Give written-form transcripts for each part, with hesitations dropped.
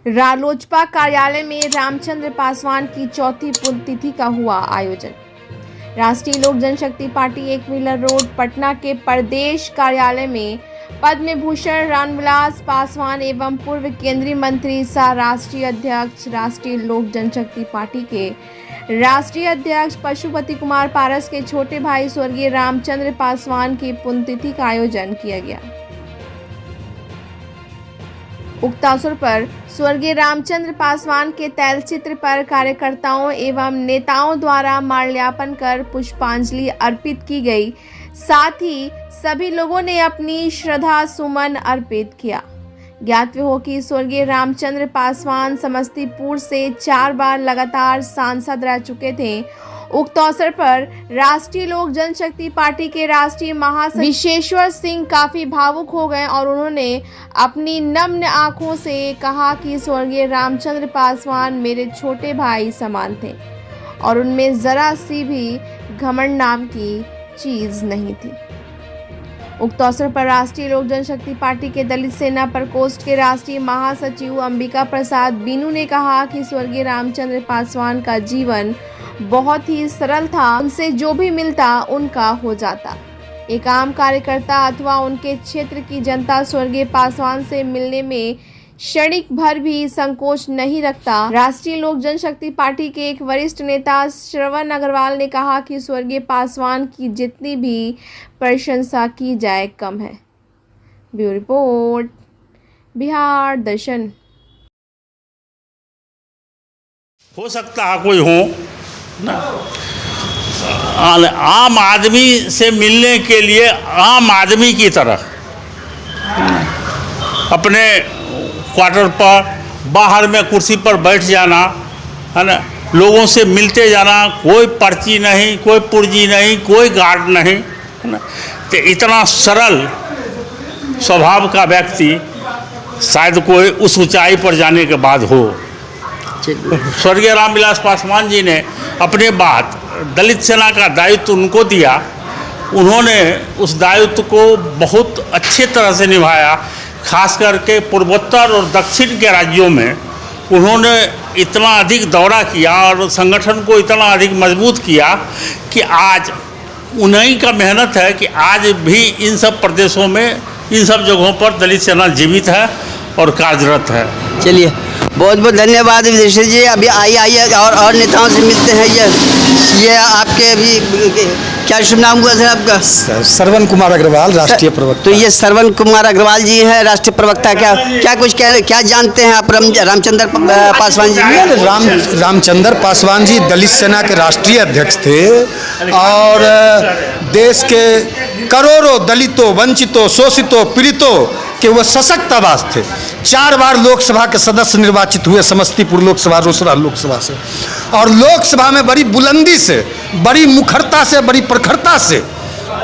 रालोजपा कार्यालय में रामचंद्र पासवान की चौथी पुण्यतिथि का हुआ आयोजन। राष्ट्रीय लोक जनशक्ति पार्टी 1 व्हीलर रोड पटना के प्रदेश कार्यालय में पद्म भूषण रामविलास पासवान एवं पूर्व केंद्रीय मंत्री सह राष्ट्रीय अध्यक्ष राष्ट्रीय लोक जनशक्ति पार्टी के राष्ट्रीय अध्यक्ष पशुपति कुमार पारस के छोटे भाई स्वर्गीय रामचंद्र पासवान की पुण्यतिथि का आयोजन किया गया। उक्त अवसर पर स्वर्गीय रामचंद्र पासवान के तैलचित्र पर कार्यकर्ताओं एवं नेताओं द्वारा माल्यार्पण कर पुष्पांजलि अर्पित की गई। साथ ही सभी लोगों ने अपनी श्रद्धा सुमन अर्पित किया। ज्ञातव्य हो कि स्वर्गीय रामचंद्र पासवान समस्तीपुर से 4 बार लगातार सांसद रह चुके थे। उक्त अवसर पर राष्ट्रीय लोक जनशक्ति पार्टी के राष्ट्रीय महासचिव विशेश्वर सिंह काफी भावुक हो गए और उन्होंने अपनी नम्र आंखों से कहा कि स्वर्गीय रामचंद्र पासवान मेरे छोटे भाई समान थे और उनमें जरा सी भी घमंड नाम की चीज नहीं थी। उक्त अवसर पर राष्ट्रीय लोक जनशक्ति पार्टी के दलित सेना प्रकोष्ठ के राष्ट्रीय महासचिव अंबिका प्रसाद बीनू ने कहा कि स्वर्गीय रामचंद्र पासवान का जीवन बहुत ही सरल था। उनसे जो भी मिलता उनका हो जाता। एक आम कार्यकर्ता अथवा उनके क्षेत्र की जनता स्वर्गीय पासवान से मिलने में क्षणिक भर भी संकोच नहीं रखता। राष्ट्रीय लोक जनशक्ति पार्टी के एक वरिष्ठ नेता श्रवण अग्रवाल ने कहा कि स्वर्गीय पासवान की जितनी भी प्रशंसा की जाए कम है। ब्यूरो रिपोर्ट, बिहार दर्शन। हो सकता है कोई हो ना, आम आदमी से मिलने के लिए आम आदमी की तरह अपने क्वार्टर पर बाहर में कुर्सी पर बैठ जाना है ना, लोगों से मिलते जाना, कोई पर्ची नहीं, कोई पुर्जी नहीं, कोई गार्ड नहीं है ना। तो इतना सरल स्वभाव का व्यक्ति शायद कोई उस ऊंचाई पर जाने के बाद हो। स्वर्गीय रामविलास पासवान जी ने अपने बाद दलित सेना का दायित्व उनको दिया। उन्होंने उस दायित्व को बहुत अच्छे तरह से निभाया। खास करके पूर्वोत्तर और दक्षिण के राज्यों में उन्होंने इतना अधिक दौरा किया और संगठन को इतना अधिक मजबूत किया कि आज उन्हीं का मेहनत है कि आज भी इन सब प्रदेशों में, इन सब जगहों पर दलित सेना जीवित है और कार्यरत है। चलिए, बहुत बहुत धन्यवाद विदेशी जी। अभी आइए और नेताओं से मिलते हैं। ये आपके अभी क्या शुभ नाम हुआ सर आपका? श्रवण कुमार अग्रवाल, राष्ट्रीय प्रवक्ता। तो ये श्रवण कुमार अग्रवाल जी हैं, राष्ट्रीय प्रवक्ता। क्या कुछ क्या जानते हैं आप रामचंद्र पासवान जी? रामचंद्र पासवान जी दलित सेना के राष्ट्रीय अध्यक्ष थे और देश के करोड़ों दलितों, वंचितों, शोषितों, पीड़ितों कि वो सशक्त आवाज थे। 4 बार लोकसभा के सदस्य निर्वाचित हुए, समस्तीपुर लोकसभा, रोसड़ा लोकसभा से, और लोकसभा में बड़ी बुलंदी से, बड़ी मुखरता से, बड़ी प्रखरता से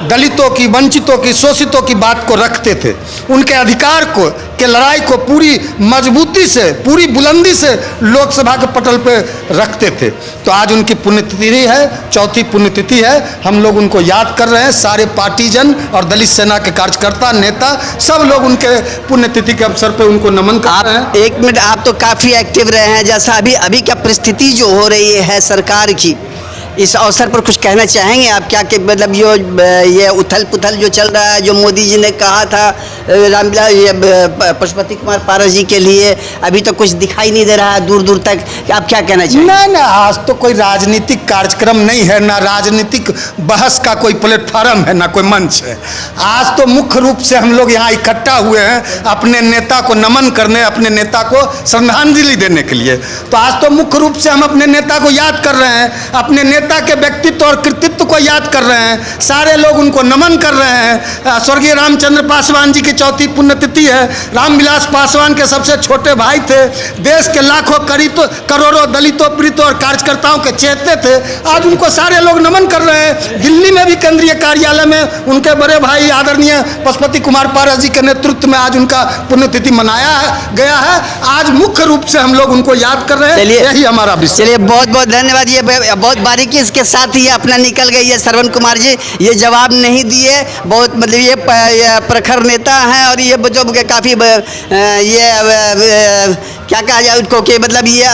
दलितों की, वंचितों की, शोषितों की बात को रखते थे। उनके अधिकार को के लड़ाई को पूरी मजबूती से, पूरी बुलंदी से लोकसभा के पटल पे रखते थे। तो आज उनकी पुण्यतिथि है, चौथी पुण्यतिथि है। हम लोग उनको याद कर रहे हैं। सारे पार्टीजन और दलित सेना के कार्यकर्ता, नेता, सब लोग उनके पुण्यतिथि के अवसर पे उनको नमन कर रहे हैं। एक मिनट, आप तो काफ़ी एक्टिव रहे हैं। जैसा अभी क्या परिस्थिति जो हो रही है सरकार की, इस अवसर पर कुछ कहना चाहेंगे आप? क्या कि मतलब ये उथल पुथल जो चल रहा है, जो मोदी जी ने कहा था पशुपति कुमार पारस जी के लिए, अभी तो कुछ दिखाई नहीं दे रहा है दूर दूर तक। आप क्या कहना चाहेंगे? नहीं, आज तो कोई राजनीतिक कार्यक्रम नहीं है, ना राजनीतिक बहस का कोई प्लेटफॉर्म है, ना कोई मंच है। आज तो मुख्य रूप से हम लोग यहाँ इकट्ठा हुए हैं अपने नेता को नमन करने, अपने नेता को श्रद्धांजलि देने के लिए। तो आज तो मुख्य रूप से हम अपने नेता को याद कर रहे हैं, अपने नेता के व्यक्तित्व और कृतित्व को याद कर रहे हैं। सारे लोग उनको नमन कर रहे हैं। स्वर्गीय रामचंद्र पासवान जी की चौथी पुण्यतिथि है। रामविलास पासवान के सबसे छोटे भाई थे। देश के लाखों करोड़ों दलितों, पीड़ितों और कार्यकर्ताओं के चेते थे। आज उनको सारे लोग नमन कर रहे हैं। दिल्ली में भी केंद्रीय कार्यालय में उनके बड़े भाई आदरणीय पशुपति कुमार पारस जी के नेतृत्व में आज उनका पुण्यतिथि मनाया गया है। आज मुख्य रूप से हम लोग उनको याद कर रहे हैं। यही हमारा विषय। चलिए, बहुत बहुत धन्यवाद। ये बहुत बारीकी इसके साथ ही अपना निकल गई है श्रवण कुमार जी। ये जवाब नहीं दिए। बहुत मतलब ये प्रखर नेता हैं और ये जो काफ़ी क्या कहा जाए उसको कि मतलब ये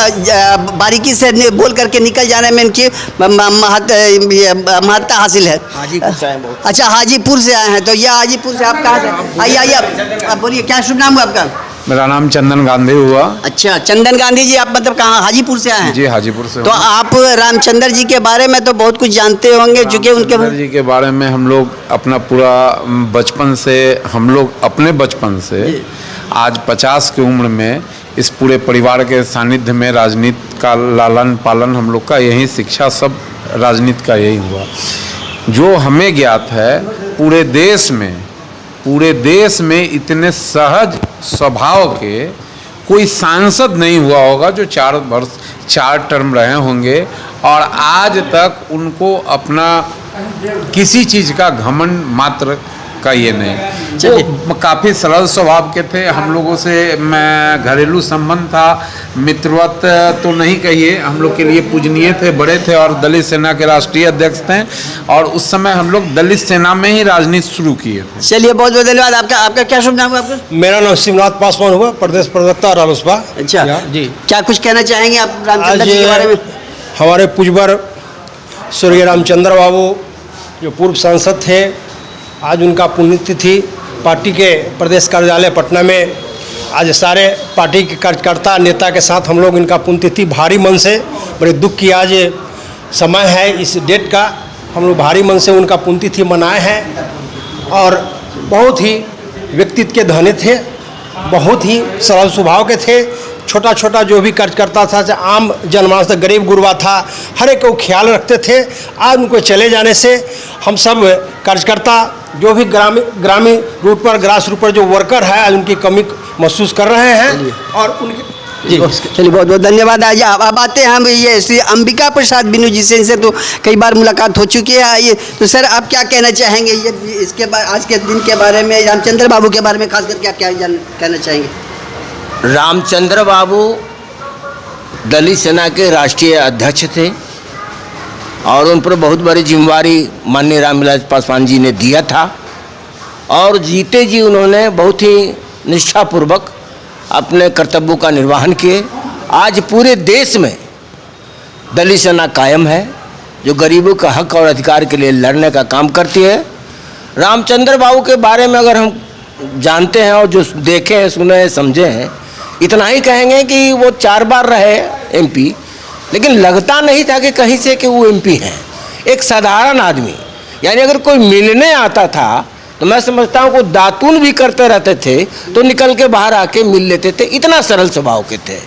बारीकी से बोल करके निकल जाने में इनकी महत्ता हासिल है। हाजीपुर से आए हैं बहुत। अच्छा, हाजीपुर से आए हैं, तो ये हाजीपुर से आप कहाँ से आइए आप बोलिए, क्या शुभ नाम हुआ आपका? मेरा नाम चंदन गांधी हुआ। अच्छा, चंदन गांधी जी, आप मतलब कहाँ, हाजीपुर से आए हैं? जी, हाजीपुर से। तो आप रामचंद्र जी के बारे में तो बहुत कुछ जानते होंगे, क्योंकि उनके रामचंद्र जी के बारे में हम लोग अपना पूरा बचपन से, हम लोग अपने बचपन से आज 50 की उम्र में इस पूरे परिवार के सानिध्य में राजनीति का लालन पालन, हम लोग का यही शिक्षा, सब राजनीति का यही हुआ। जो हमें ज्ञात है, पूरे देश में इतने सहज स्वभाव के कोई सांसद नहीं हुआ होगा जो 4 टर्म रहे होंगे और आज तक उनको अपना किसी चीज़ का घमंड मात्र का ये नहीं। वो काफ़ी सरल स्वभाव के थे। हम लोगों से मैं घरेलू संबंध था, मित्रवत तो नहीं कहिए, हम लोग के लिए पूजनीय थे, बड़े थे और दलित सेना के राष्ट्रीय अध्यक्ष थे और उस समय हम लोग दलित सेना में ही राजनीति शुरू किए थे। चलिए, बहुत बहुत धन्यवाद। आपका क्या शुभ नाम हुआ आपका? मेरा नाम शिवनाथ पासवान हुआ, प्रदेश प्रवक्ता रालोसपा। अच्छा जी, क्या कुछ कहना चाहेंगे आप रामचंद्र जी के बारे में? हमारे पूजवर स्वर्गीय रामचंद्र बाबू जो पूर्व सांसद थे, आज उनका पुण्यतिथि। पार्टी के प्रदेश कार्यालय पटना में आज सारे पार्टी के कार्यकर्ता नेता के साथ हम लोग इनका पुण्यतिथि भारी मन से, बड़े दुख की आज समय है इस डेट का, हम लोग भारी मन से उनका पुण्यतिथि मनाए हैं। और बहुत ही व्यक्तित्व के धनी थे, बहुत ही सरल स्वभाव के थे। छोटा छोटा जो भी कार्यकर्ता था, चाहे आम जनमानस था, गरीब गुरबा था, हर एक को ख्याल रखते थे। आज उनको चले जाने से हम सब कार्यकर्ता जो भी ग्रामीण रूट पर, ग्रास रूट पर जो वर्कर है, आज उनकी कमी महसूस कर रहे हैं। और उनकी जी, चलिए, बहुत बहुत धन्यवाद। आज अब आते हैं हम ये श्री अंबिका प्रसाद बिनू जी से, इनसे तो कई बार मुलाकात हो चुकी है। आइए, तो सर आप क्या कहना चाहेंगे ये इसके आज के दिन के बारे में, रामचंद्र बाबू के बारे में खास करके आप क्या कहना चाहेंगे? रामचंद्र बाबू दलित सेना के राष्ट्रीय अध्यक्ष थे और उन पर बहुत बड़ी जिम्मेवारी माननीय रामविलास पासवान जी ने दिया था और जीते जी उन्होंने बहुत ही निष्ठापूर्वक अपने कर्तव्यों का निर्वहन किए। आज पूरे देश में दलित सेना कायम है जो गरीबों का हक और अधिकार के लिए लड़ने का काम करती है। रामचंद्र बाबू के बारे में अगर हम जानते हैं और जो देखे हैं, सुने हैं, समझे हैं, इतना ही कहेंगे कि वो 4 बार रहे एमपी, लेकिन लगता नहीं था कि कहीं से कि वो एमपी हैं। एक साधारण आदमी, यानी अगर कोई मिलने आता था तो मैं समझता हूँ को दातून भी करते रहते थे तो निकल के बाहर आके मिल लेते थे, इतना सरल स्वभाव के थे।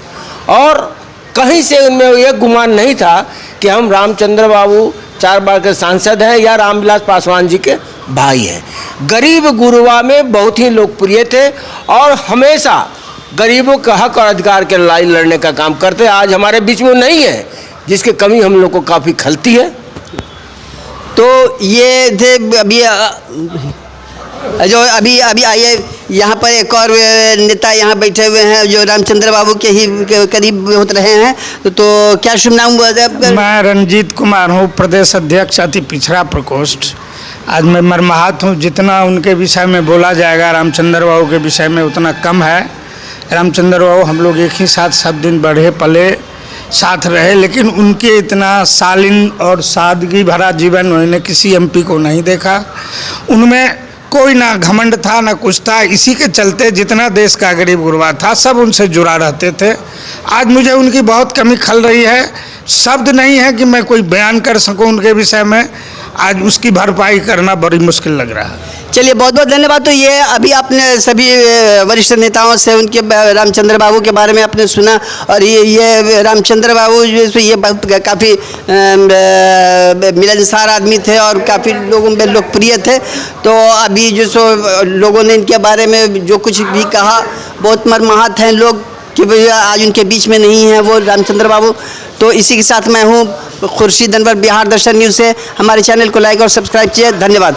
और कहीं से उनमें यह गुमान नहीं था कि हम रामचंद्र बाबू 4 बार के सांसद हैं या रामविलास पासवान जी के भाई हैं। गरीब गुरबा में बहुत ही लोकप्रिय थे और हमेशा गरीबों का हक और अधिकार के लड़ाई लड़ने का काम करते। आज हमारे बीच में नहीं है, जिसकी कमी हम लोग को काफ़ी खलती है। तो ये थे अभी आइए, यहाँ पर एक और नेता यहाँ बैठे हुए हैं जो रामचंद्र बाबू के ही करीब होते रहे हैं। तो क्या शुभ नाम हुआ था? मैं रंजीत कुमार हूँ, प्रदेश अध्यक्ष अति पिछड़ा प्रकोष्ठ। आज मैं मर्माहत हूँ, जितना उनके विषय में बोला जाएगा रामचंद्र बाबू के विषय में उतना कम है। रामचंद्र बाबू हम लोग एक ही साथ सब दिन बढ़े पले साथ रहे, लेकिन उनके इतना शालीन और सादगी भरा जीवन मैंने किसी एमपी को नहीं देखा। उनमें कोई ना घमंड था ना कुछ था। इसी के चलते जितना देश का गरीब गुरबा था सब उनसे जुड़ा रहते थे। आज मुझे उनकी बहुत कमी खल रही है, शब्द नहीं है कि मैं कोई बयान कर सकूं उनके विषय में। आज उसकी भरपाई करना बड़ी मुश्किल लग रहा है। चलिए, बहुत बहुत धन्यवाद। तो ये अभी आपने सभी वरिष्ठ नेताओं से उनके रामचंद्र बाबू के बारे में आपने सुना और ये रामचंद्र बाबू जो ये काफ़ी मिलनसार आदमी थे और काफ़ी लोगों में लोकप्रिय थे। तो अभी जो सो लोगों ने इनके बारे में जो कुछ भी कहा, बहुत मर्माहत हैं लोग कि भैया आज उनके बीच में नहीं है वो रामचंद्र बाबू। तो इसी के साथ मैं हूँ खुर्शीद अनवर, बिहार दर्शन न्यूज़ से। हमारे चैनल को लाइक और सब्सक्राइब कीजिए। धन्यवाद।